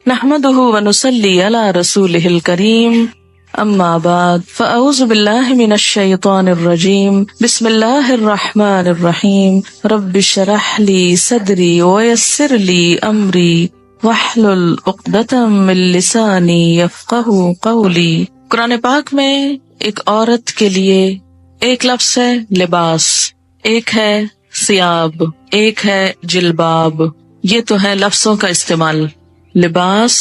نحمده ونصلي على رسوله الكريم اما بعد فاعوذ بالله من الشيطان الرجيم بسم الله الرحمن الرحيم رب اشرح لي صدري ويسر لي امري واحلل عقدة من لساني يفقهوا قولي۔ قرآن پاک میں ایک عورت کے لیے ایک لفظ ہے لباس، ایک ہے ثیاب، ایک ہے جلباب۔ یہ تو ہے لفظوں کا استعمال، لباس،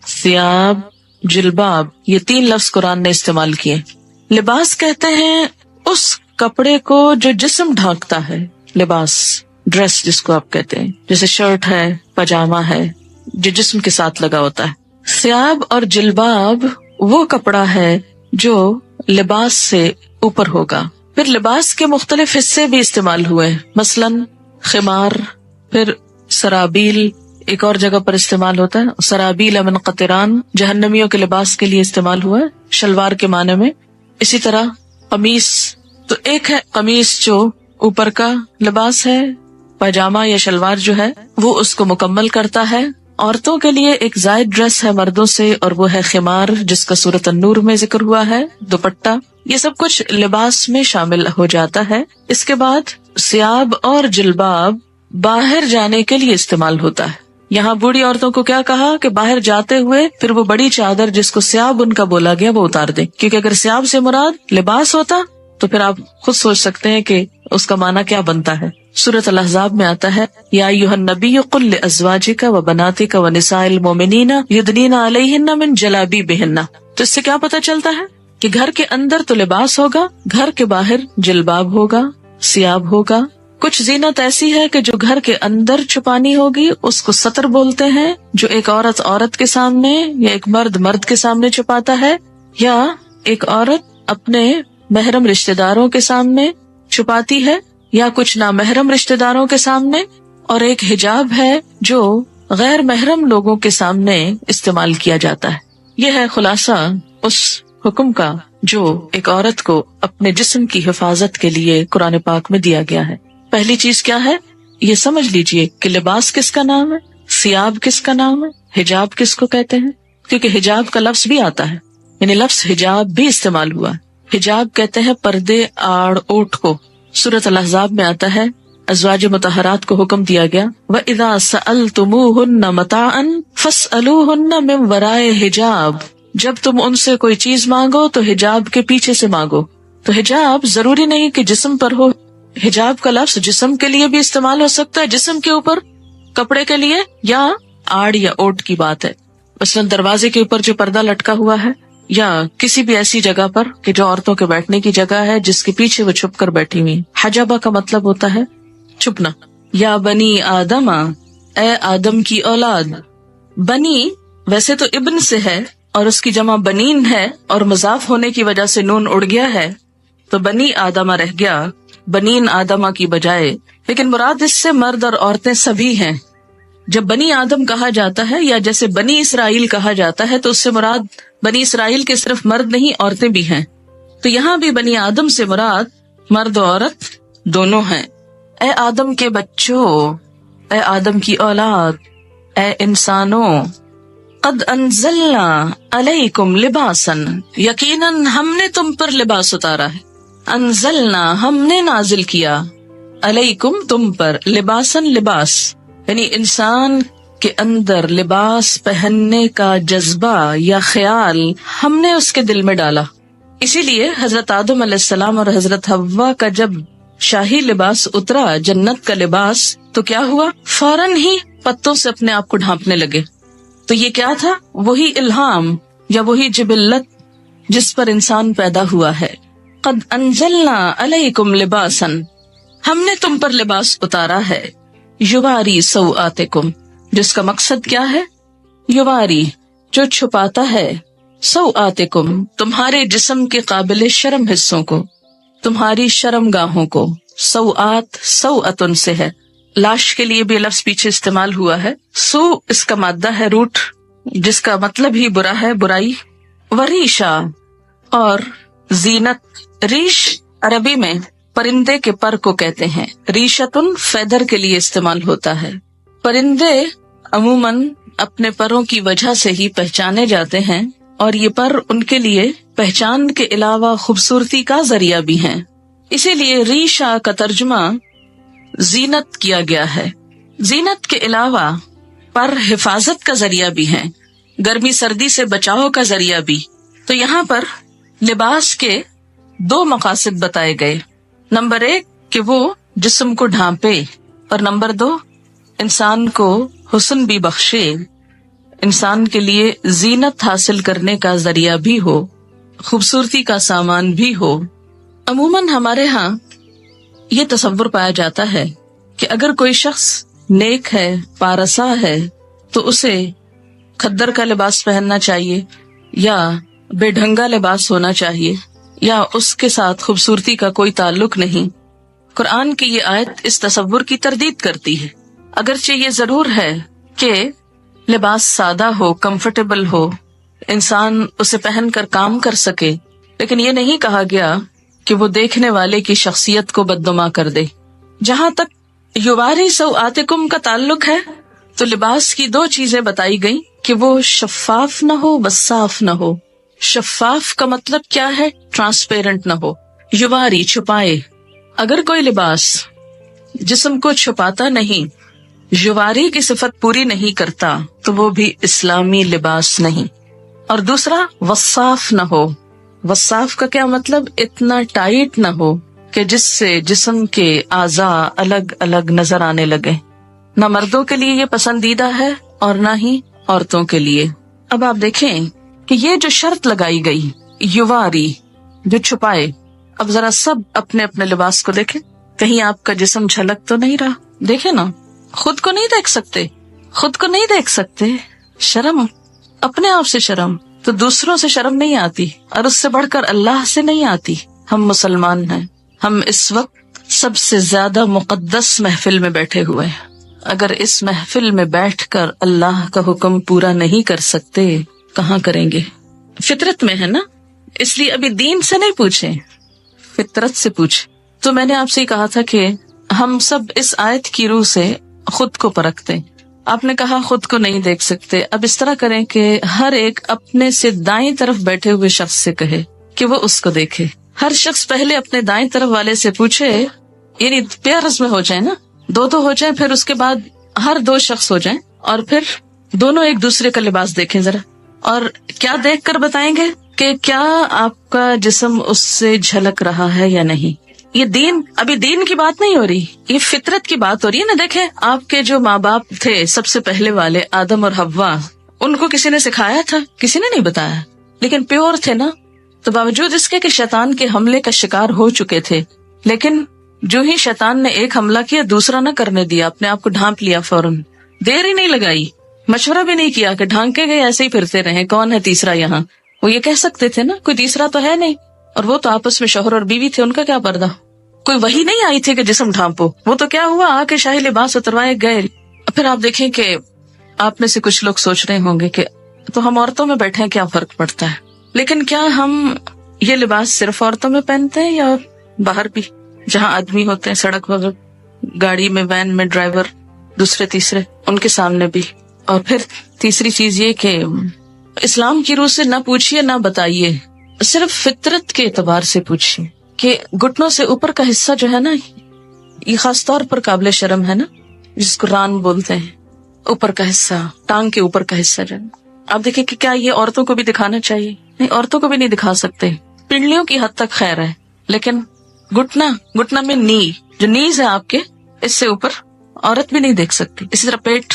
ثیاب، جلباب، یہ تین لفظ قرآن نے استعمال کیے۔ لباس کہتے ہیں اس کپڑے کو جو جسم ڈھانکتا ہے، لباس، ڈریس جس کو آپ کہتے ہیں، جیسے شرٹ ہے، پاجامہ ہے، جو جسم کے ساتھ لگا ہوتا ہے۔ ثیاب اور جلباب وہ کپڑا ہے جو لباس سے اوپر ہوگا۔ پھر لباس کے مختلف حصے بھی استعمال ہوئے، مثلاً خمار، پھر سرابیل ایک اور جگہ پر استعمال ہوتا ہے، سرابیل من قطران جہنمیوں کے لباس کے لیے استعمال ہوا ہے، شلوار کے معنی میں۔ اسی طرح قمیص، تو ایک ہے قمیص جو اوپر کا لباس ہے، پاجامہ یا شلوار جو ہے وہ اس کو مکمل کرتا ہے۔ عورتوں کے لیے ایک زائد ڈریس ہے مردوں سے، اور وہ ہے خمار جس کا سورۃ النور میں ذکر ہوا ہے، دوپٹہ، یہ سب کچھ لباس میں شامل ہو جاتا ہے۔ اس کے بعد ثیاب اور جلباب باہر جانے کے لیے استعمال ہوتا ہے۔ یہاں بوڑھی عورتوں کو کیا کہا کہ باہر جاتے ہوئے پھر وہ بڑی چادر جس کو ثیاب ان کا بولا گیا وہ اتار دیں، کیونکہ اگر ثیاب سے مراد لباس ہوتا تو پھر آپ خود سوچ سکتے ہیں کہ اس کا معنی کیا بنتا ہے۔ سورۃ الاحزاب میں آتا ہے یا ایھا النبی قل لازواجک وبناتک ونساء المؤمنین یدنین علیہن من جلابیبہن۔ تو اس سے کیا پتہ چلتا ہے کہ گھر کے اندر تو لباس ہوگا، گھر کے باہر جلباب ہوگا، ثیاب ہوگا۔ کچھ زینت ایسی ہے کہ جو گھر کے اندر چھپانی ہوگی اس کو ستر بولتے ہیں، جو ایک عورت عورت کے سامنے یا ایک مرد مرد کے سامنے چھپاتا ہے، یا ایک عورت اپنے محرم رشتہ داروں کے سامنے چھپاتی ہے، یا کچھ نامحرم رشتہ داروں کے سامنے، اور ایک حجاب ہے جو غیر محرم لوگوں کے سامنے استعمال کیا جاتا ہے۔ یہ ہے خلاصہ اس حکم کا جو ایک عورت کو اپنے جسم کی حفاظت کے لیے قرآن پاک میں دیا گیا ہے۔ پہلی چیز کیا ہے یہ سمجھ لیجئے کہ لباس کس کا نام ہے، ثیاب کس کا نام ہے، حجاب کس کو کہتے ہیں، کیونکہ حجاب کا لفظ بھی آتا ہے، یعنی لفظ حجاب بھی استعمال ہوا ہے۔ حجاب کہتے ہیں پردے، آڑ، اوٹ کو۔ سورۃ الاحزاب میں آتا ہے ازواج مطہرات کو حکم دیا گیا وَإِذَا سَأَلْتُمُوهُنَّ مَتَاعًا فَاسْأَلُوهُنَّ مِنْ وَرَاءِ حِجَاب، جب تم ان سے کوئی چیز مانگو تو حجاب کے پیچھے سے مانگو۔ تو حجاب ضروری نہیں کہ جسم پر ہو، حجاب کا لفظ جسم کے لیے بھی استعمال ہو سکتا ہے، جسم کے اوپر کپڑے کے لیے، یا آڑ یا اوٹ کی بات ہے، مثلاً دروازے کے اوپر جو پردہ لٹکا ہوا ہے، یا کسی بھی ایسی جگہ پر کہ جو عورتوں کے بیٹھنے کی جگہ ہے جس کے پیچھے وہ چھپ کر بیٹھی ہوئی۔ حجابہ کا مطلب ہوتا ہے چھپنا۔ یا بنی آدم، اے آدم کی اولاد۔ بنی ویسے تو ابن سے ہے اور اس کی جمع بنین ہے، اور مضاف ہونے کی وجہ سے نون اڑ گیا ہے تو بنی آدمہ رہ گیا بنین آدمہ کی بجائے، لیکن مراد اس سے مرد اور عورتیں سبھی ہیں۔ جب بنی آدم کہا جاتا ہے یا جیسے بنی اسرائیل کہا جاتا ہے تو اس سے مراد بنی اسرائیل کے صرف مرد نہیں عورتیں بھی ہیں، تو یہاں بھی بنی آدم سے مراد مرد و عورت دونوں ہیں۔ اے آدم کے بچوں، اے آدم کی اولاد، اے انسانوں، قد انزلنا علیکم لباسا، یقیناً ہم نے تم پر لباس اتارا ہے، انزلنا ہم نے نازل کیا، علیکم تم پر، لباسن لباس، یعنی انسان کے اندر لباس پہننے کا جذبہ یا خیال ہم نے اس کے دل میں ڈالا۔ اسی لیے حضرت آدم علیہ السلام اور حضرت حوا کا جب شاہی لباس اترا، جنت کا لباس، تو کیا ہوا؟ فوراً ہی پتوں سے اپنے آپ کو ڈھانپنے لگے۔ تو یہ کیا تھا؟ وہی الہام یا وہی جبلت جس پر انسان پیدا ہوا ہے۔ قد انزلنا علیکم لباسا، ہم نے تم پر لباس اتارا ہے، یواری سوآتکم، جس کا مقصد کیا ہے؟ یواری، جو چھپاتا ہے، سوآتکم، تمہارے جسم کے قابل شرم حصوں کو، تمہاری شرم گاہوں کو۔ سوآت سوآتن سے ہے، لاش کے لیے بھی لفظ پیچھے استعمال ہوا ہے۔ سو اس کا مادہ ہے روٹ، جس کا مطلب ہی برا ہے، برائی۔ وریشا، اور زینت۔ ریش عربی میں پرندے کے پر کو کہتے ہیں، ریشتن فیدر کے لیے استعمال ہوتا ہے۔ پرندے عموماً اپنے پروں کی وجہ سے ہی پہچانے جاتے ہیں، اور یہ پر ان کے لیے پہچان کے علاوہ خوبصورتی کا ذریعہ بھی ہیں۔ اسی لیے ریشہ کا ترجمہ زینت کیا گیا ہے۔ زینت کے علاوہ پر حفاظت کا ذریعہ بھی ہیں، گرمی سردی سے بچاؤ کا ذریعہ بھی۔ تو یہاں پر لباس کے دو مقاصد بتائے گئے، نمبر 1 کہ وہ جسم کو ڈھانپے، اور نمبر 2 انسان کو حسن بھی بخشے، انسان کے لیے زینت حاصل کرنے کا ذریعہ بھی ہو، خوبصورتی کا سامان بھی ہو۔ عموماً ہمارے ہاں یہ تصور پایا جاتا ہے کہ اگر کوئی شخص نیک ہے، پارسا ہے، تو اسے کھدر کا لباس پہننا چاہیے، یا بے ڈھنگا لباس ہونا چاہیے، یا اس کے ساتھ خوبصورتی کا کوئی تعلق نہیں۔ قرآن کی یہ آیت اس تصور کی تردید کرتی ہے۔ اگرچہ یہ ضرور ہے کہ لباس سادہ ہو، کمفرٹیبل ہو، انسان اسے پہن کر کام کر سکے، لیکن یہ نہیں کہا گیا کہ وہ دیکھنے والے کی شخصیت کو بدنما کر دے۔ جہاں تک یواری سوآتکم کا تعلق ہے تو لباس کی 2 چیزیں بتائی گئیں کہ وہ شفاف نہ ہو، وصاف نہ ہو۔ شفاف کا مطلب کیا ہے؟ ٹرانسپیرنٹ نہ ہو، یواری چھپائے۔ اگر کوئی لباس جسم کو چھپاتا نہیں، یواری کی صفت پوری نہیں کرتا، تو وہ بھی اسلامی لباس نہیں۔ اور دوسرا وصاف نہ ہو۔ وصاف کا کیا مطلب؟ اتنا ٹائٹ نہ ہو کہ جس سے جسم کے اعضاء الگ الگ نظر آنے لگے۔ نہ مردوں کے لیے یہ پسندیدہ ہے اور نہ ہی عورتوں کے لیے۔ اب آپ دیکھیں کہ یہ جو شرط لگائی گئی، یواری، جو چھپائے، اب ذرا سب اپنے اپنے لباس کو دیکھیں، کہیں آپ کا جسم جھلک تو نہیں رہا؟ دیکھیں نا، خود کو نہیں دیکھ سکتے، خود کو نہیں دیکھ سکتے، شرم، اپنے آپ سے شرم، تو دوسروں سے شرم نہیں آتی، اور اس سے بڑھ کر اللہ سے نہیں آتی۔ ہم مسلمان ہیں، ہم اس وقت سب سے زیادہ مقدس محفل میں بیٹھے ہوئے ہیں، اگر اس محفل میں بیٹھ کر اللہ کا حکم پورا نہیں کر سکتے، کہاں کریں گے؟ فطرت میں ہے نا، اس لیے ابھی دین سے نہیں پوچھیں، فطرت سے پوچھیں۔ تو میں نے آپ سے کہا تھا کہ ہم سب اس آیت کی روح سے خود کو پرکھتے ہیں۔ آپ نے کہا خود کو نہیں دیکھ سکتے، اب اس طرح کریں کہ ہر ایک اپنے سے دائیں طرف بیٹھے ہوئے شخص سے کہے کہ وہ اس کو دیکھے۔ ہر شخص پہلے اپنے دائیں طرف والے سے پوچھے، یعنی پیئرز میں ہو جائیں نا، 2 ہو جائیں، پھر اس کے بعد ہر 2 شخص ہو جائیں، اور پھر دونوں ایک دوسرے کا لباس دیکھیں ذرا، اور کیا دیکھ کر بتائیں گے کہ کیا آپ کا جسم اس سے جھلک رہا ہے یا نہیں۔ یہ دین، ابھی دین کی بات نہیں ہو رہی، یہ فطرت کی بات ہو رہی ہے نا۔ دیکھیں آپ کے جو ماں باپ تھے سب سے پہلے والے، آدم اور حوا، ان کو کسی نے سکھایا تھا؟ کسی نے نہیں بتایا، لیکن پیور تھے نا۔ تو باوجود اس کے کہ شیطان کے حملے کا شکار ہو چکے تھے، لیکن جو ہی شیطان نے ایک حملہ کیا، دوسرا نہ کرنے دیا، اپنے آپ کو ڈھانپ لیا فوراً، دیر ہی نہیں لگائی، مشورہ بھی نہیں کیا کہ ڈھانکے گئے ایسے ہی پھرتے رہیں، کون ہے تیسرا یہاں؟ وہ یہ کہہ سکتے تھے نا، کوئی تیسرا تو ہے نہیں، اور وہ تو آپس میں شوہر اور بیوی تھے، ان کا کیا پردہ؟ کوئی وحی نہیں آئی تھی کہ جسم ڈھانپو، وہ تو کیا ہوا، آ کے شاہی لباس اتروائے گئے۔ پھر آپ دیکھیں کہ آپ میں سے کچھ لوگ سوچ رہے ہوں گے کہ تو ہم عورتوں میں بیٹھے ہیں، کیا فرق پڑتا ہے؟ لیکن کیا ہم یہ لباس صرف عورتوں میں پہنتے ہیں یا باہر بھی، جہاں آدمی ہوتے ہیں سڑک وغیرہ، گاڑی میں، وین میں، ڈرائیور، دوسرے تیسرے، ان کے سامنے بھی؟ اور پھر تیسری چیز یہ کہ اسلام کی روح سے نہ پوچھیے نہ بتائیے، صرف فطرت کے اعتبار سے پوچھیے کہ گھٹنوں سے اوپر کا حصہ جو ہے نا، یہ خاص طور پر قابل شرم ہے نا، جس کو ران بولتے ہیں، اوپر کا حصہ، ٹانگ کے اوپر کا حصہ جو ہے۔ آپ دیکھیں کہ کیا یہ عورتوں کو بھی دکھانا چاہیے؟ نہیں، عورتوں کو بھی نہیں دکھا سکتے، پنڈلیوں کی حد تک خیر ہے، لیکن گھٹنا میں نی، جو نیز ہے آپ کے، اس سے اوپر عورت بھی نہیں دیکھ سکتی۔ اسی طرح پیٹ،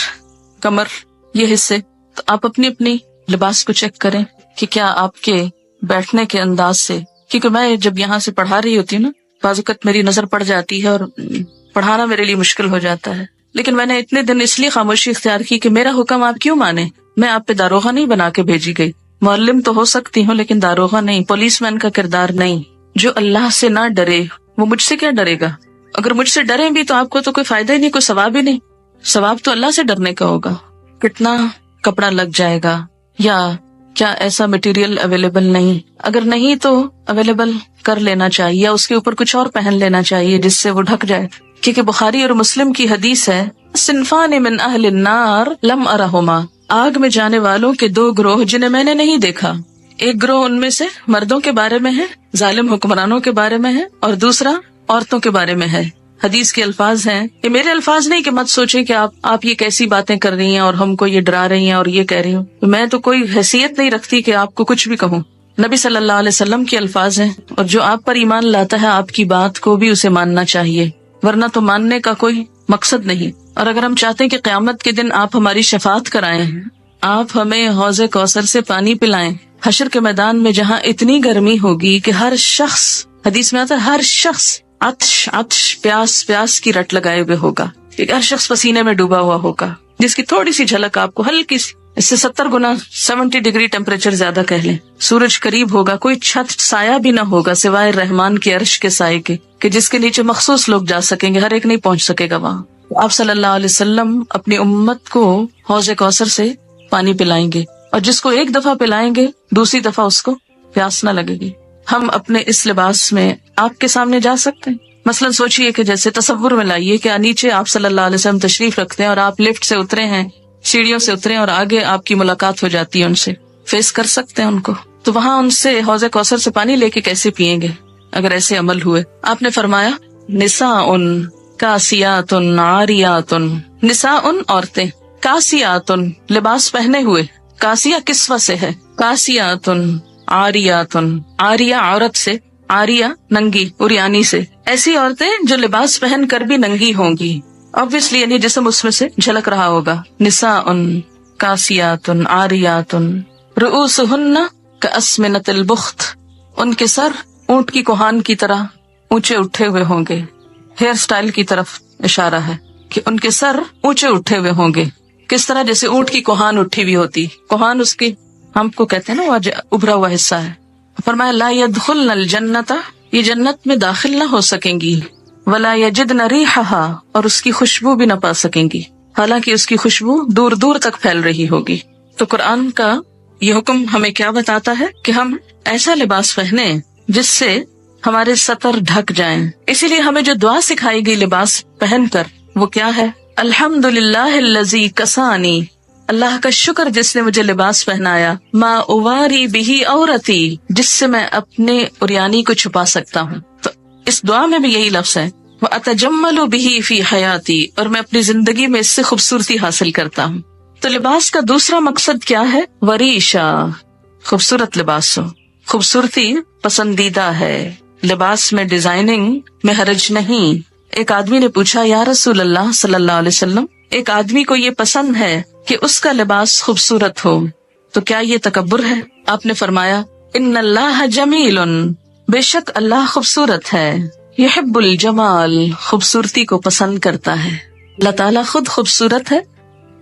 کمر، یہ حصے، تو آپ اپنی اپنی لباس کو چیک کریں کہ کیا آپ کے بیٹھنے کے انداز سے، کیونکہ میں جب یہاں سے پڑھا رہی ہوتی ہوں نا، بعض اوقات میری نظر پڑ جاتی ہے اور پڑھانا میرے لیے مشکل ہو جاتا ہے، لیکن میں نے اتنے دن اس لیے خاموشی اختیار کی کہ میرا حکم آپ کیوں مانے؟ میں آپ پہ داروغہ نہیں بنا کے بھیجی گئی، معلم تو ہو سکتی ہوں لیکن داروغہ نہیں، پولیس مین کا کردار نہیں۔ جو اللہ سے نہ ڈرے وہ مجھ سے کیا ڈرے گا؟ اگر مجھ سے ڈرے بھی تو آپ کو تو کوئی فائدہ ہی نہیں، کوئی ثواب ہی نہیں، ثواب تو اللہ سے ڈرنے کا ہوگا۔ کتنا کپڑا لگ جائے گا، یا کیا ایسا مٹیریل اویلیبل نہیں؟ اگر نہیں تو اویلیبل کر لینا چاہیے، یا اس کے اوپر کچھ اور پہن لینا چاہیے جس سے وہ ڈھک جائے، کیونکہ بخاری اور مسلم کی حدیث ہے، صنفان من اہل النار لم ارہما، آگ میں جانے والوں کے دو گروہ جنہیں میں نے نہیں دیکھا. ایک گروہ ان میں سے مردوں کے بارے میں ہے، ظالم حکمرانوں کے بارے میں ہے، اور دوسرا عورتوں کے بارے میں ہے. حدیث کے الفاظ ہیں، یہ میرے الفاظ نہیں کہ مت سوچیں کہ آپ یہ کیسی باتیں کر رہی ہیں اور ہم کو یہ ڈرا رہی ہیں اور یہ کہہ رہی ہوں. میں تو کوئی حیثیت نہیں رکھتی کہ آپ کو کچھ بھی کہوں. نبی صلی اللہ علیہ وسلم کے الفاظ ہیں، اور جو آپ پر ایمان لاتا ہے آپ کی بات کو بھی اسے ماننا چاہیے، ورنہ تو ماننے کا کوئی مقصد نہیں. اور اگر ہم چاہتے ہیں کہ قیامت کے دن آپ ہماری شفاعت کرائیں، آپ ہمیں حوض کوثر سے پانی پلائیں، حشر کے میدان میں جہاں اتنی گرمی ہوگی کہ ہر شخص، حدیث میں آتا ہے ہر شخص عطش پیاس کی رٹ لگائے ہوئے ہوگا، ہر شخص پسینے میں ڈوبا ہوا ہوگا، جس کی تھوڑی سی جھلک آپ کو ہلکی سی، اس سے 70 گنا 70 ڈگری ٹیمپریچر زیادہ کہہ لیں. سورج قریب ہوگا، کوئی چھت سایہ بھی نہ ہوگا سوائے رحمان کے عرش کے سائے کے، کہ جس کے نیچے مخصوص لوگ جا سکیں گے، ہر ایک نہیں پہنچ سکے گا وہاں. آپ صلی اللہ علیہ وسلم اپنی امت کو حوض کوثر سے پانی پلائیں گے، اور جس کو ایک دفعہ پلائیں گے دوسری دفعہ اس کو پیاس نہ لگے گی. ہم اپنے اس لباس میں آپ کے سامنے جا سکتے ہیں. مثلا سوچئے کہ جیسے تصور میں لائیے کہ نیچے آپ صلی اللہ علیہ وسلم تشریف رکھتے ہیں اور آپ لفٹ سے اترے ہیں، سیڑھیوں سے اترے، اور آگے آپ کی ملاقات ہو جاتی ہے ان سے، فیس کر سکتے ہیں ان کو، تو وہاں ان سے حوض کوثر سے پانی لے کے کیسے پیئیں گے اگر ایسے عمل ہوئے؟ آپ نے فرمایا نساء کاسیات عاریات، نساء عورتیں، کاسیات لباس پہنے ہوئے، کاسیہ کسوہ سے ہے، کاسیات عاریات، عاریہ عورت سے، عاریہ ننگی، عریانی سے، ایسی عورتیں جو لباس پہن کر بھی ننگی ہوں گی، obviously یعنی جسم اس میں سے جھلک رہا ہوگا. نساء کاسیات عاریات رؤوسہن کاسمنۃ البخت، ان کے سر اونٹ کی کوہان کی طرح اونچے اٹھے ہوئے ہوں گے. ہیئر سٹائل کی طرف اشارہ ہے کہ ان کے سر اونچے اٹھے ہوئے ہوں گے. کس طرح؟ جیسے اونٹ کی کوہان اٹھی ہوئی ہوتی، کوہان اس کی ہم کو کہتے ہیں نا وہ ابھرا ہوا حصہ ہے. فرمایا لا يدخلن الجنۃ، یہ جنت میں داخل نہ ہو سکیں گی، ولا یجدن ریحھا، اور اس کی خوشبو بھی نہ پا سکیں گی، حالانکہ اس کی خوشبو دور دور تک پھیل رہی ہوگی. تو قرآن کا یہ حکم ہمیں کیا بتاتا ہے کہ ہم ایسا لباس پہنیں جس سے ہمارے سطر ڈھک جائیں. اسی لیے ہمیں جو دعا سکھائی گئی لباس پہن کر وہ کیا ہے؟ الحمدللہ الذی کسانی، اللہ کا شکر جس نے مجھے لباس پہنایا، ما اواری بہ عورتی، جس سے میں اپنے عریانی کو چھپا سکتا ہوں. تو اس دعا میں بھی یہی لفظ ہے، وَأَتَجَمَّلُ بِهِ فِي حَيَاتِي، اور میں اپنی زندگی میں اس سے خوبصورتی حاصل کرتا ہوں. تو لباس کا دوسرا مقصد کیا ہے؟ وریشا، خوبصورت لباس ہو. خوبصورتی پسندیدہ ہے، لباس میں ڈیزائننگ میں حرج نہیں. ایک آدمی نے پوچھا یا رسول اللہ صلی اللہ علیہ وسلم، ایک آدمی کو یہ پسند ہے کہ اس کا لباس خوبصورت ہو، تو کیا یہ تکبر ہے؟ آپ نے فرمایا ان اللہ جمیل، بے شک اللہ خوبصورت ہے، یحب الجمال، خوبصورتی کو پسند کرتا ہے. اللہ تعالیٰ خود خوبصورت ہے،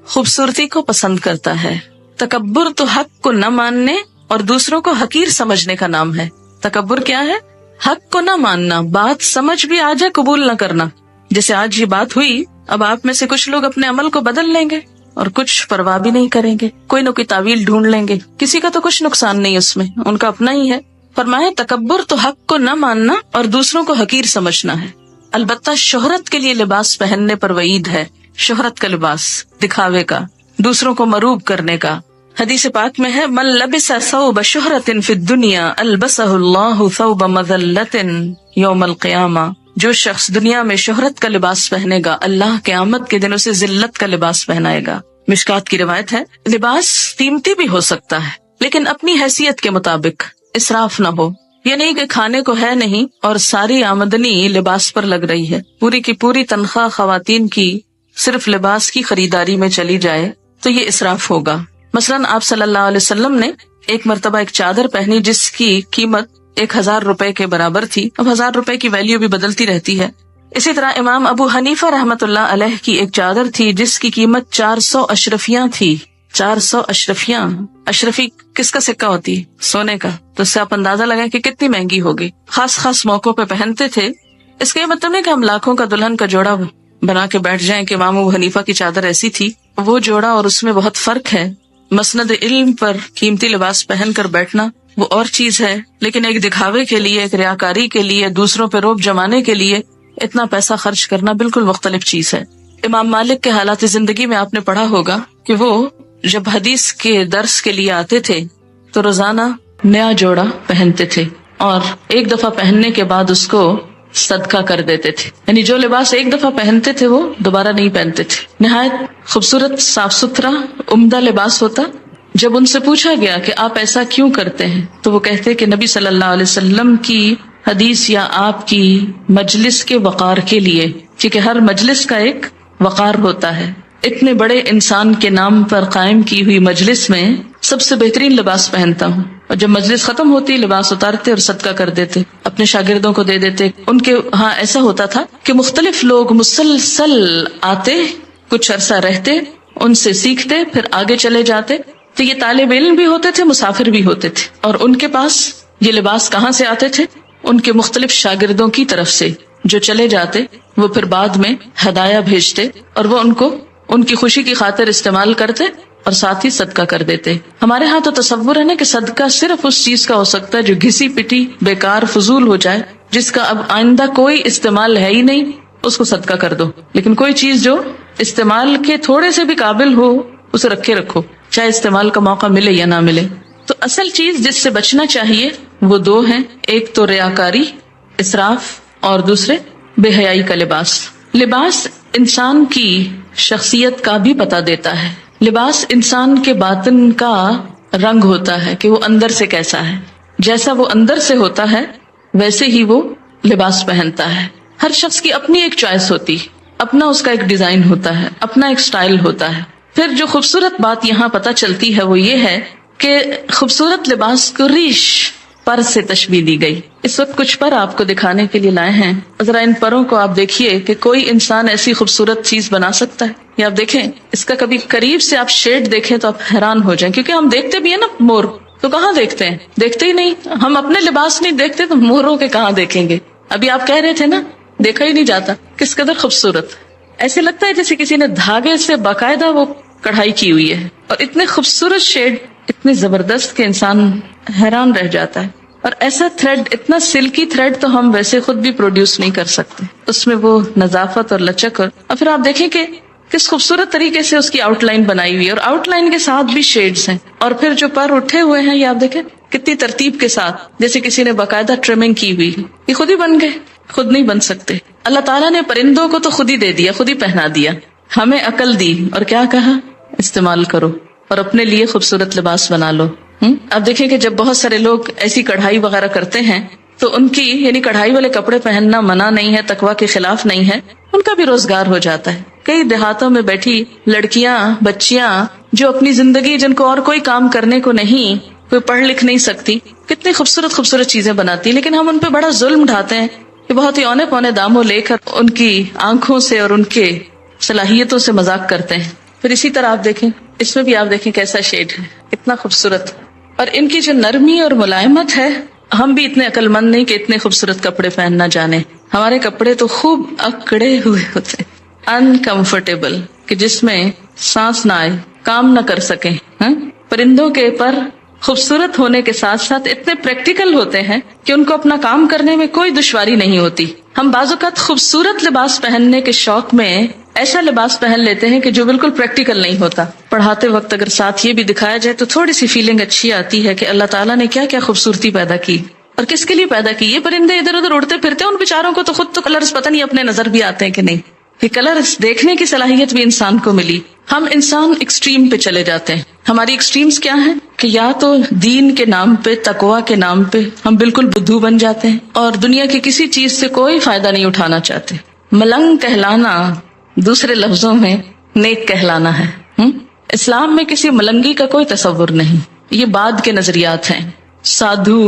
خوبصورتی کو پسند کرتا ہے. تکبر تو حق کو نہ ماننے اور دوسروں کو حقیر سمجھنے کا نام ہے. تکبر کیا ہے؟ حق کو نہ ماننا، بات سمجھ بھی آ جائے قبول نہ کرنا. جیسے آج یہ بات ہوئی، اب آپ میں سے کچھ لوگ اپنے عمل کو بدل لیں گے اور کچھ پرواہ بھی نہیں کریں گے، کوئی نہ کوئی تعویل ڈھونڈ لیں گے. کسی کا تو کچھ نقصان نہیں اس میں، ان کا اپنا ہی ہے. فرمایا تکبر تو حق کو نہ ماننا اور دوسروں کو حقیر سمجھنا ہے. البتہ شہرت کے لیے لباس پہننے پر وعید ہے، شہرت کا لباس، دکھاوے کا، دوسروں کو مروب کرنے کا. حدیث پاک میں ہے من لبس ثوب شہرت فی الدنیا البسہ اللہ ثوب مذلت یوم القیامہ، جو شخص دنیا میں شہرت کا لباس پہنے گا اللہ قیامت کے دن اسے ذلت کا لباس پہنائے گا. مشکات کی روایت ہے لباس قیمتی بھی ہو سکتا ہے لیکن اپنی حیثیت کے مطابق، اسراف نہ ہو. یہ نہیں کہ کھانے کو ہے نہیں اور ساری آمدنی لباس پر لگ رہی ہے، پوری کی پوری تنخواہ خواتین کی صرف لباس کی خریداری میں چلی جائے تو یہ اسراف ہوگا. مثلاً آپ صلی اللہ علیہ وسلم نے ایک مرتبہ ایک چادر پہنی جس کی قیمت 1000 روپے کے برابر تھی. اب 1000 روپے کی ویلیو بھی بدلتی رہتی ہے. اسی طرح امام ابو حنیفہ رحمۃ اللہ علیہ کی ایک چادر تھی جس کی قیمت 400 اشرفیاں تھی. 400 اشرفیاں، اشرفی کس کا سکہ ہوتی؟ سونے کا. تو اس سے آپ اندازہ لگائیں کہ کتنی مہنگی ہوگی. خاص خاص موقعوں پہ پہنتے تھے. اس کا یہ مطلب نہیں کہ ہم لاکھوں کا دلہن کا جوڑا بنا کے بیٹھ جائیں کہ امام ابو حنیفہ کی چادر ایسی تھی. وہ جوڑا اور اس میں بہت فرق ہے. مسند علم پر قیمتی لباس پہن کر بیٹھنا وہ اور چیز ہے، لیکن ایک دکھاوے کے لیے، ایک ریاکاری کے لیے، دوسروں پہ روب جمانے کے لیے اتنا پیسہ خرچ کرنا بالکل مختلف چیز ہے. امام مالک کے حالات زندگی میں آپ نے پڑھا ہوگا کہ وہ جب حدیث کے درس کے لیے آتے تھے تو روزانہ نیا جوڑا پہنتے تھے اور ایک دفعہ پہننے کے بعد اس کو صدقہ کر دیتے تھے. یعنی جو لباس ایک دفعہ پہنتے تھے وہ دوبارہ نہیں پہنتے تھے. نہایت خوبصورت، صاف ستھرا، عمدہ لباس ہوتا. جب ان سے پوچھا گیا کہ آپ ایسا کیوں کرتے ہیں تو وہ کہتے کہ نبی صلی اللہ علیہ وسلم کی حدیث یا آپ کی مجلس کے وقار کے لیے، کیونکہ ہر مجلس کا ایک وقار ہوتا ہے. اتنے بڑے انسان کے نام پر قائم کی ہوئی مجلس میں سب سے بہترین لباس پہنتا ہوں، اور جب مجلس ختم ہوتی لباس اتارتے اور صدقہ کر دیتے، اپنے شاگردوں کو دے دیتے. ان کے ہاں ایسا ہوتا تھا کہ مختلف لوگ مسلسل آتے، کچھ عرصہ رہتے، ان سے سیکھتے، پھر آگے چلے جاتے. تو یہ طالب علم بھی ہوتے تھے، مسافر بھی ہوتے تھے، اور ان کے پاس یہ لباس کہاں سے آتے تھے؟ ان کے مختلف شاگردوں کی طرف سے جو چلے جاتے، وہ پھر بعد میں ہدایہ بھیجتے اور وہ ان کو ان کی خوشی کی خاطر استعمال کرتے اور ساتھ ہی صدقہ کر دیتے. ہمارے ہاں تو تصور ہے نا کہ صدقہ صرف اس چیز کا ہو سکتا ہے جو گھسی پٹی، بیکار، فضول ہو جائے، جس کا اب آئندہ کوئی استعمال ہے ہی نہیں، اس کو صدقہ کر دو. لیکن کوئی چیز جو استعمال کے تھوڑے سے بھی قابل ہو اسے رکھے رکھو، چاہے استعمال کا موقع ملے یا نہ ملے. تو اصل چیز جس سے بچنا چاہیے وہ دو ہیں، ایک تو ریاکاری، اسراف، اور دوسرے بے حیائی کا لباس. لباس انسان کی شخصیت کا بھی پتہ دیتا ہے. لباس انسان کے باطن کا رنگ ہوتا ہے کہ وہ اندر سے کیسا ہے. جیسا وہ اندر سے ہوتا ہے ویسے ہی وہ لباس پہنتا ہے. ہر شخص کی اپنی ایک چوائس ہوتی، اپنا اس کا ایک ڈیزائن ہوتا ہے، اپنا ایک سٹائل ہوتا ہے. پھر جو خوبصورت بات یہاں پتہ چلتی ہے وہ یہ ہے کہ خوبصورت لباس کو ریش، پر سے تشبیہ دی گئی. اس وقت کچھ پر آپ کو دکھانے کے لیے لائے ہیں. ذرا ان پروں کو آپ دیکھیے کہ کوئی انسان ایسی خوبصورت چیز بنا سکتا ہے. یہ آپ دیکھیں، اس کا کبھی قریب سے آپ شیڈ دیکھیں تو آپ حیران ہو جائیں، کیونکہ ہم دیکھتے بھی ہیں نا مور، تو کہاں دیکھتے ہیں؟ دیکھتے ہی نہیں. ہم اپنے لباس نہیں دیکھتے تو موروں کے کہاں دیکھیں گے؟ ابھی آپ کہہ رہے تھے نا، دیکھا ہی نہیں جاتا. کس قدر خوبصورت، ایسے لگتا ہے جیسے کسی نے دھاگے سے باقاعدہ وہ کڑھائی کی ہوئی ہے، اور اتنے خوبصورت شیڈ، اتنے زبردست کہ انسان حیران رہ جاتا ہے. اور ایسا تھریڈ، اتنا سلکی تھریڈ تو ہم ویسے خود بھی پروڈیوس نہیں کر سکتے. اس میں وہ نظافت اور لچک، اور پھر آپ دیکھیں کہ کس خوبصورت طریقے سے اس کی آؤٹ لائن بنائی ہوئی ہے، اور آؤٹ لائن کے ساتھ بھی شیڈز ہیں. اور پھر جو پر اٹھے ہوئے ہیں یہ آپ دیکھیں کتنی ترتیب کے ساتھ، جیسے کسی نے باقاعدہ ٹریمنگ کی ہوئی. یہ خود ہی بن گئے، خود نہیں بن سکتے. اللہ تعالیٰ نے پرندوں کو تو خود ہی دے دیا، خود ہی پہنا دیا. ہمیں عقل دی اور کیا کہا؟ استعمال کرو اور اپنے لیے خوبصورت لباس بنا لو. اب دیکھیں کہ جب بہت سارے لوگ ایسی کڑھائی وغیرہ کرتے ہیں تو ان کی، یعنی کڑھائی والے کپڑے پہننا منع نہیں ہے، تقویٰ کے خلاف نہیں ہے، ان کا بھی روزگار ہو جاتا ہے. کئی دیہاتوں میں بیٹھی لڑکیاں، بچیاں جو اپنی زندگی، جن کو اور کوئی کام کرنے کو نہیں، کوئی پڑھ لکھ نہیں سکتی، کتنی خوبصورت خوبصورت چیزیں بناتی، لیکن ہم ان پہ بڑا ظلم ڈھاتے ہیں کہ بہت ہی اونے پونے داموں لے کر ان کی آنکھوں سے اور ان کے صلاحیتوں سے مذاق کرتے ہیں. پھر اسی طرح آپ دیکھیں، اس میں بھی آپ دیکھیں کیسا شیڈ ہے، اتنا خوبصورت. اور ان کی جو نرمی اور ملائمت ہے، ہم بھی اتنے عقل مند نہیں کہ اتنے خوبصورت کپڑے پہننا جانے. ہمارے کپڑے تو خوب اکڑے ہوئے ہوتے، انکمفرٹیبل، کہ جس میں سانس نہ آئے، کام نہ کر سکیں. پرندوں کے پر خوبصورت ہونے کے ساتھ ساتھ اتنے پریکٹیکل ہوتے ہیں کہ ان کو اپنا کام کرنے میں کوئی دشواری نہیں ہوتی. ہم بعض اوقات خوبصورت لباس پہننے کے شوق میں ایسا لباس پہن لیتے ہیں کہ جو بالکل پریکٹیکل نہیں ہوتا. پڑھاتے وقت اگر ساتھ یہ بھی دکھایا جائے تو تھوڑی سی فیلنگ اچھی آتی ہے کہ اللہ تعالیٰ نے کیا کیا خوبصورتی پیدا کی اور کس کے لیے پیدا کی. یہ پرندے ادھر ادھر اڑتے پھرتے ہیں، ان بیچاروں کو تو خود تو کلرز پتہ نہیں اپنے نظر بھی آتے ہیں کہ نہیں. یہ کلرز دیکھنے کی صلاحیت بھی انسان کو ملی. ہم انسان ایکسٹریم پہ چلے جاتے ہیں. ہماری ایکسٹریمز کیا ہیں کہ یا تو دین کے نام پہ، تقویٰ کے نام پہ ہم بالکل بدھو بن جاتے ہیں اور دنیا کی کسی چیز سے کوئی فائدہ نہیں اٹھانا چاہتے. ملنگ کہلانا دوسرے لفظوں میں نیک کہلانا ہے. اسلام میں کسی ملنگی کا کوئی تصور نہیں. یہ بعد کے نظریات ہیں، سادھو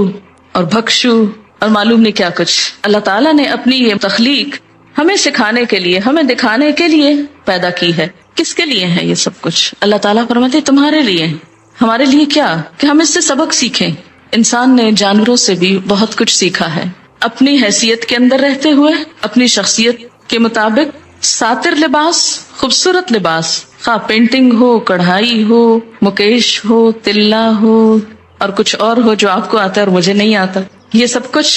اور بھکشو اور معلوم نہیں کیا کچھ. اللہ تعالیٰ نے اپنی یہ تخلیق ہمیں سکھانے کے لیے، ہمیں دکھانے کے لیے پیدا کی ہے. کس کے لیے ہے یہ سب کچھ؟ اللہ تعالیٰ فرماتے تمہارے لیے. ہمارے لیے کیا؟ کہ ہم اس سے سبق سیکھیں. انسان نے جانوروں سے بھی بہت کچھ سیکھا ہے. اپنی حیثیت کے اندر رہتے ہوئے، اپنی شخصیت کے مطابق ساتر لباس، خوبصورت لباس، خواہ پینٹنگ ہو، کڑھائی ہو، مکیش ہو، تلا ہو اور کچھ اور ہو جو آپ کو آتا ہے اور مجھے نہیں آتا، یہ سب کچھ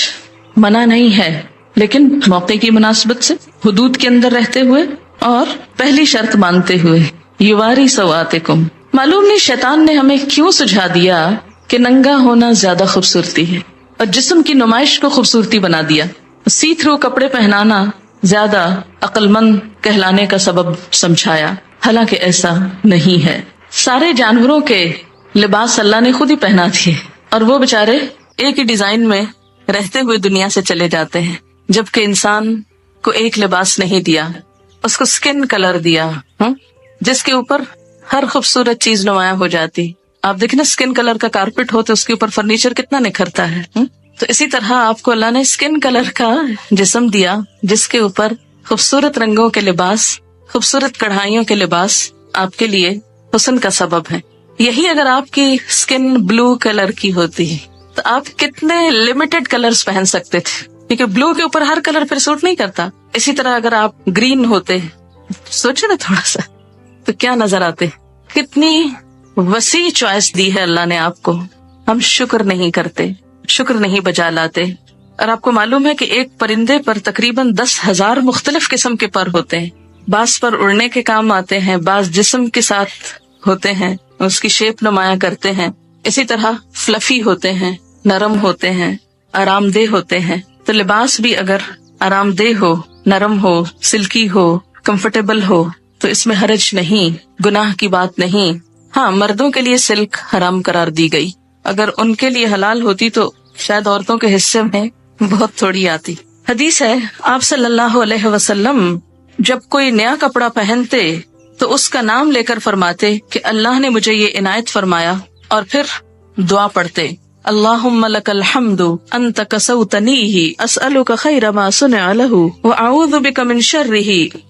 منع نہیں ہے، لیکن موقع کی مناسبت سے، حدود کے اندر رہتے ہوئے اور پہلی شرط مانتے ہوئے. یواری سواتکم، معلوم نہیں شیطان نے ہمیں کیوں سجھا دیا کہ ننگا ہونا زیادہ خوبصورتی ہے اور جسم کی نمائش کو خوبصورتی بنا دیا. سی تھرو کپڑے پہنانا زیادہ عقل مند کہلانے کا سبب سمجھایا، حالانکہ ایسا نہیں ہے. سارے جانوروں کے لباس اللہ نے خود ہی پہنا دیے اور وہ بےچارے ایک ہی ڈیزائن میں رہتے ہوئے دنیا سے چلے جاتے ہیں، جبکہ انسان کو ایک لباس نہیں دیا، اس کو سکن کلر دیا جس کے اوپر ہر خوبصورت چیز نمایاں ہو جاتی. آپ دیکھیں نا سکن کلر کا کارپیٹ ہو تو اس کے اوپر فرنیچر کتنا نکھرتا ہے. تو اسی طرح آپ کو اللہ نے سکن کلر کا جسم دیا جس کے اوپر خوبصورت رنگوں کے لباس، خوبصورت کڑھائیوں کے لباس آپ کے لیے حسن کا سبب ہے. یہی اگر آپ کی سکن بلو کلر کی ہوتی تو آپ کتنے لمیٹڈ کلرز پہن سکتے تھے، کیونکہ بلو کے اوپر ہر کلر پھر سوٹ نہیں کرتا. اسی طرح اگر آپ گرین ہوتے، سوچے نا تھوڑا سا، تو کیا نظر آتے. کتنی وسیع چوائس دی ہے اللہ نے آپ کو، ہم شکر نہیں کرتے، شکر نہیں بجا لاتے. اور آپ کو معلوم ہے کہ ایک پرندے پر تقریباً 10,000 مختلف قسم کے پر ہوتے ہیں. بعض پر اڑنے کے کام آتے ہیں، بعض جسم کے ساتھ ہوتے ہیں، اس کی شیپ نمایاں کرتے ہیں. اسی طرح فلفی ہوتے ہیں، نرم ہوتے ہیں، آرام دہ ہوتے ہیں. تو لباس بھی اگر آرام دہ ہو، نرم ہو، سلکی ہو، کمفرٹیبل ہو تو اس میں حرج نہیں، گناہ کی بات نہیں. ہاں، مردوں کے لیے سلک حرام قرار دی گئی، اگر ان کے لیے حلال ہوتی تو شاید عورتوں کے حصے میں بہت تھوڑی آتی. حدیث ہے آپ صلی اللہ علیہ وسلم جب کوئی نیا کپڑا پہنتے تو اس کا نام لے کر فرماتے کہ اللہ نے مجھے یہ عنایت فرمایا، اور پھر دعا پڑھتے اللہم لک الحمد انت کسوتنیہ اسألک خیر ما صنع لہ واعوذ بک من شرہ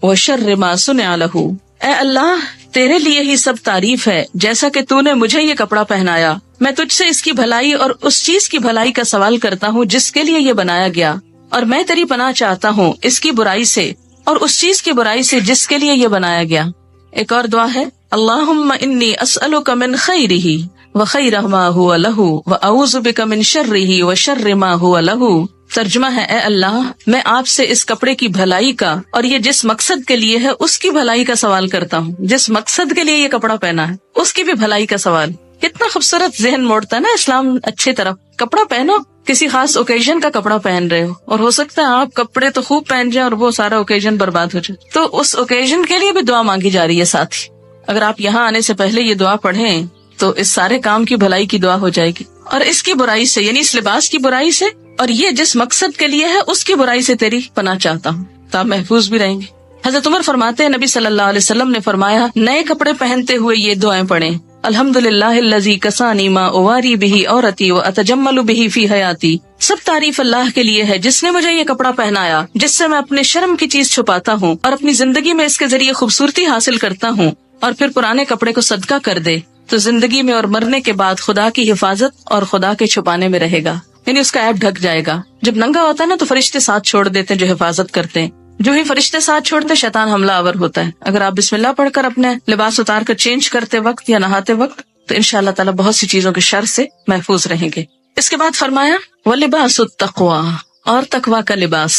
وشر ما صنع لہ. اے اللہ، تیرے لیے ہی سب تعریف ہے، جیسا کہ تو نے مجھے یہ کپڑا پہنایا، میں تجھ سے اس کی بھلائی اور اس چیز کی بھلائی کا سوال کرتا ہوں جس کے لیے یہ بنایا گیا، اور میں تیری پناہ چاہتا ہوں اس کی برائی سے اور اس چیز کی برائی سے جس کے لیے یہ بنایا گیا. ایک اور دعا ہے اللہم انی اسألک من خیرہ وخیر ما هو لہ واعوذ بک من شرہ وشر ما هو لہ. ترجمہ ہے اے اللہ، میں آپ سے اس کپڑے کی بھلائی کا اور یہ جس مقصد کے لیے ہے اس کی بھلائی کا سوال کرتا ہوں. جس مقصد کے لیے یہ کپڑا پہنا ہے اس کی بھی بھلائی کا سوال. کتنا خوبصورت ذہن موڑتا ہے نا اسلام اچھی طرف. کپڑا پہنو، کسی خاص اوکیزن کا کپڑا پہن رہے ہو، اور ہو سکتا ہے آپ کپڑے تو خوب پہن جائیں اور وہ سارا اوکیزن برباد ہو جائے، تو اس اوکیزن کے لیے بھی دعا مانگی جا رہی ہے. ساتھ ہی اگر آپ یہاں آنے سے پہلے یہ دعا پڑھیں تو اس سارے کام کی بھلائی کی دعا ہو جائے گی. اور اس کی برائی سے، یعنی اس لباس کی برائی سے اور یہ جس مقصد کے لیے ہے اس کی برائی سے تیری پناہ چاہتا ہوں، تو آپ محفوظ بھی رہیں گے. حضرت عمر فرماتے ہیں نبی صلی اللہ علیہ وسلم نے فرمایا نئے کپڑے پہنتے ہوئے یہ دعائیں پڑھیں الحمدللہ الذی کسانی ما اواری بہ عورتی واتجمل بہ فی حیاتی. سب تعریف اللہ کے لیے ہے جس نے مجھے یہ کپڑا پہنایا جس سے میں اپنے شرم کی چیز چھپاتا ہوں اور اپنی زندگی میں اس کے ذریعے خوبصورتی حاصل کرتا ہوں. اور پھر پرانے کپڑے کو صدقہ کر دے تو زندگی میں اور مرنے کے بعد خدا کی حفاظت اور خدا کے چھپانے میں رہے گا، یعنی اس کا عیب ڈھک جائے گا. جب ننگا ہوتا ہے نا تو فرشتے ساتھ چھوڑ دیتے ہیں جو حفاظت کرتے ہیں. جو ہی فرشتے ساتھ چھوڑتے شیطان حملہ آور ہوتا ہے. اگر آپ بسم اللہ پڑھ کر اپنے لباس اتار کر چینج کرتے وقت یا نہاتے وقت تو انشاءاللہ تعالیٰ بہت سی چیزوں کے شر سے محفوظ رہیں گے. اس کے بعد فرمایا وَلِبَاسُ التَّقْوَى، اور تقویٰ کا لباس.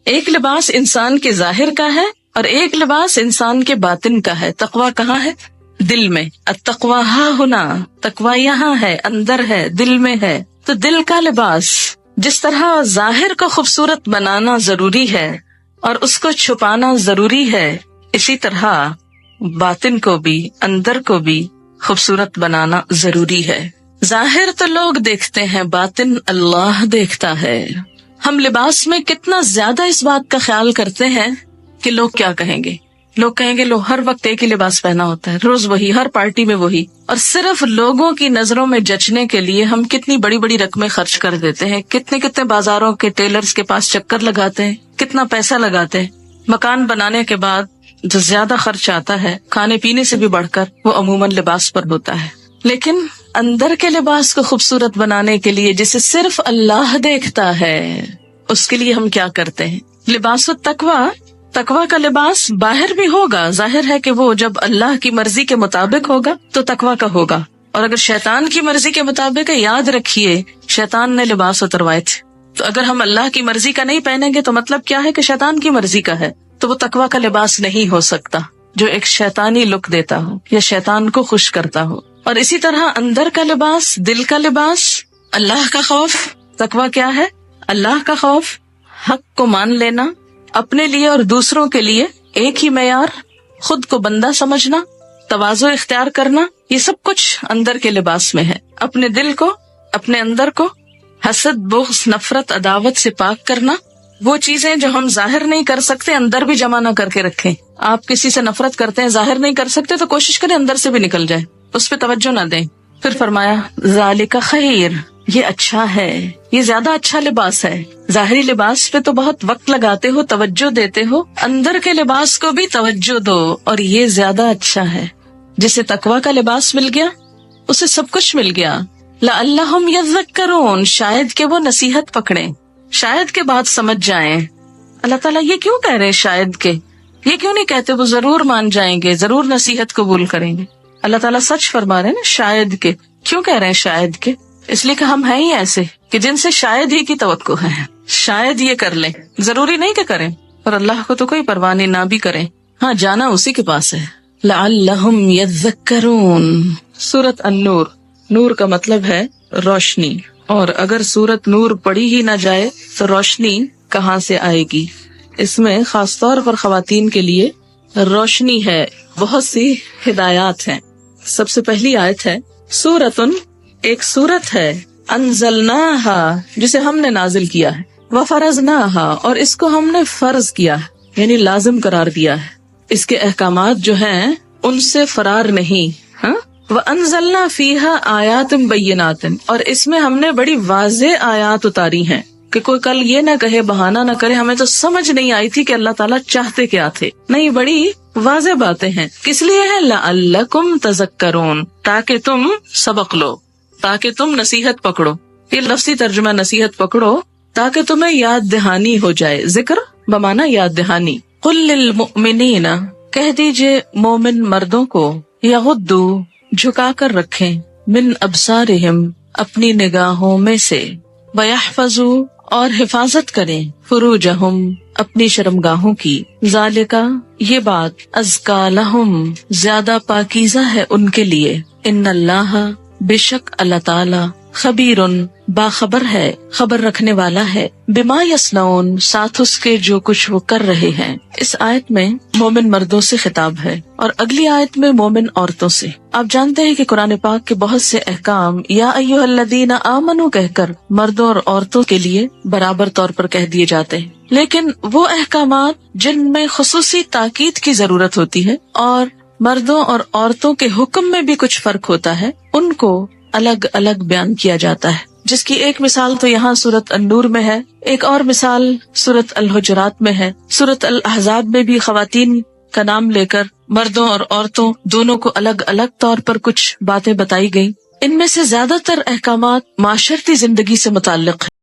ایک لباس انسان کے ظاہر کا ہے اور ایک لباس انسان کے باطن کا ہے. تقویٰ کہاں ہے؟ دل میں. التقویٰ ہاں ہونا، تقویٰ یہاں ہے، اندر ہے، دل میں ہے. تو دل کا لباس جس طرح ظاہر کو خوبصورت بنانا ضروری ہے اور اس کو چھپانا ضروری ہے، اسی طرح باطن کو بھی، اندر کو بھی خوبصورت بنانا ضروری ہے. ظاہر تو لوگ دیکھتے ہیں، باطن اللہ دیکھتا ہے. ہم لباس میں کتنا زیادہ اس بات کا خیال کرتے ہیں کہ لوگ کیا کہیں گے. لوگ کہیں گے لو ہر وقت ایک ہی لباس پہنا ہوتا ہے، روز وہی، ہر پارٹی میں وہی. اور صرف لوگوں کی نظروں میں جچنے کے لیے ہم کتنی بڑی بڑی رقمیں خرچ کر دیتے ہیں، کتنے بازاروں کے ٹیلرز کے پاس چکر لگاتے ہیں، کتنا پیسہ لگاتے ہیں. مکان بنانے کے بعد جو زیادہ خرچ آتا ہے کھانے پینے سے بھی بڑھ کر وہ عموماً لباس پر ہوتا ہے. لیکن اندر کے لباس کو خوبصورت بنانے کے لیے جسے صرف اللہ دیکھتا ہے اس کے لیے ہم کیا کرتے ہیں؟ لباس التقویٰ، تقویٰ کا لباس باہر بھی ہوگا. ظاہر ہے کہ وہ جب اللہ کی مرضی کے مطابق ہوگا تو تقویٰ کا ہوگا. اور اگر شیطان کی مرضی کے مطابق ہے، یاد رکھیے شیطان نے لباس اتروائے تھے. تو اگر ہم اللہ کی مرضی کا نہیں پہنیں گے تو مطلب کیا ہے کہ شیطان کی مرضی کا ہے، تو وہ تقویٰ کا لباس نہیں ہو سکتا. جو ایک شیطانی لک دیتا ہو یا شیطان کو خوش کرتا ہو. اور اسی طرح اندر کا لباس، دل کا لباس اللہ کا خوف. تقویٰ کیا ہے؟ اللہ کا خوف، حق کو مان لینا، اپنے لیے اور دوسروں کے لیے ایک ہی معیار، خود کو بندہ سمجھنا، تواضع اختیار کرنا، یہ سب کچھ اندر کے لباس میں ہے. اپنے دل کو، اپنے اندر کو حسد، بغض، نفرت، عداوت سے پاک کرنا. وہ چیزیں جو ہم ظاہر نہیں کر سکتے اندر بھی جمع نہ کر کے رکھیں. آپ کسی سے نفرت کرتے ہیں، ظاہر نہیں کر سکتے تو کوشش کریں اندر سے بھی نکل جائے، اس پہ توجہ نہ دیں. پھر فرمایا ذالک خیر، یہ اچھا ہے، یہ زیادہ اچھا لباس ہے. ظاہری لباس پہ تو بہت وقت لگاتے ہو، توجہ دیتے ہو، اندر کے لباس کو بھی توجہ دو، اور یہ زیادہ اچھا ہے. جسے تقویٰ کا لباس مل گیا اسے سب کچھ مل گیا. لعلہم یذکرون، شاید کہ وہ نصیحت پکڑیں، شاید کے بعد سمجھ جائیں. اللہ تعالیٰ یہ کیوں کہہ رہے ہیں شاید کے؟ یہ کیوں نہیں کہتے وہ ضرور مان جائیں گے، ضرور نصیحت قبول کریں گے؟ اللہ تعالیٰ سچ فرما رہے ہیں نا. شاید کے کیوں کہہ رہے ہیں شاید کے؟ اس لیے کہ ہم ہیں ہی ایسے کہ جن سے شاید ہی کی توقع ہے، شاید یہ کر لیں، ضروری نہیں کہ کریں. اور اللہ کو تو کوئی پرواہ نہیں، نہ بھی کریں، ہاں جانا اسی کے پاس ہے. لعلہم یذکرون. سورۃ النور، نور کا مطلب ہے روشنی، اور اگر سورۃ نور پڑھی ہی نہ جائے تو روشنی کہاں سے آئے گی؟ اس میں خاص طور پر خواتین کے لیے روشنی ہے، بہت سی ہدایات ہیں. سب سے پہلی آیت ہے سورۃن، ایک سورت ہے، انزلناہا، جسے ہم نے نازل کیا ہے، وفرضناہا، اور اس کو ہم نے فرض کیا ہے، یعنی لازم قرار دیا ہے. اس کے احکامات جو ہیں ان سے فرار نہیں. ہاں، وَأَنزَلْنَا فِيهَا آيَاتٍ بَيِّنَاتٍ، اور اس میں ہم نے بڑی واضح آیات اتاری ہیں کہ کوئی کل یہ نہ کہے، بہانہ نہ کرے ہمیں تو سمجھ نہیں آئی تھی کہ اللہ تعالیٰ چاہتے کیا تھے. نہیں، بڑی واضح باتیں ہیں. کس لیے ہے؟ لَعَلَّكُمْ تَذَكَّرُونَ، تاکہ تم سبق لو، تاکہ تم نصیحت پکڑو. یہ لفظی ترجمہ نصیحت پکڑو تاکہ تمہیں یاد دہانی ہو جائے. ذکر بمانا یاد دہانی. قُلْ لِلْمُؤْمِنِينَ، کہہ دیجئے مومن مردوں کو، یغضوا، جھکا کر رکھیں، من ابصارہم، اپنی نگاہوں میں سے، ویحفظوا، اور حفاظت کریں، فروجہم، اپنی شرمگاہوں کی، ذالکا، یہ بات، ازکا لہم، زیادہ پاکیزہ ہے ان کے لیے، ان اللہ، بے شک اللہ تعالی، خبیرن، باخبر ہے، خبر رکھنے والا ہے، بما یصنعون، ساتھ اس کے جو کچھ وہ کر رہے ہیں. اس آیت میں مومن مردوں سے خطاب ہے اور اگلی آیت میں مومن عورتوں سے. آپ جانتے ہیں کہ قرآن پاک کے بہت سے احکام یا ایھا الذین آمنوا کہہ کر مردوں اور عورتوں کے لیے برابر طور پر کہہ دیے جاتے ہیں، لیکن وہ احکامات جن میں خصوصی تاکید کی ضرورت ہوتی ہے اور مردوں اور عورتوں کے حکم میں بھی کچھ فرق ہوتا ہے، ان کو الگ الگ بیان کیا جاتا ہے. جس کی ایک مثال تو یہاں سورۃ النور میں ہے، ایک اور مثال سورۃ الحجرات میں ہے. سورۃ الاحزاب میں بھی خواتین کا نام لے کر مردوں اور عورتوں دونوں کو الگ الگ طور پر کچھ باتیں بتائی گئی. ان میں سے زیادہ تر احکامات معاشرتی زندگی سے متعلق ہیں.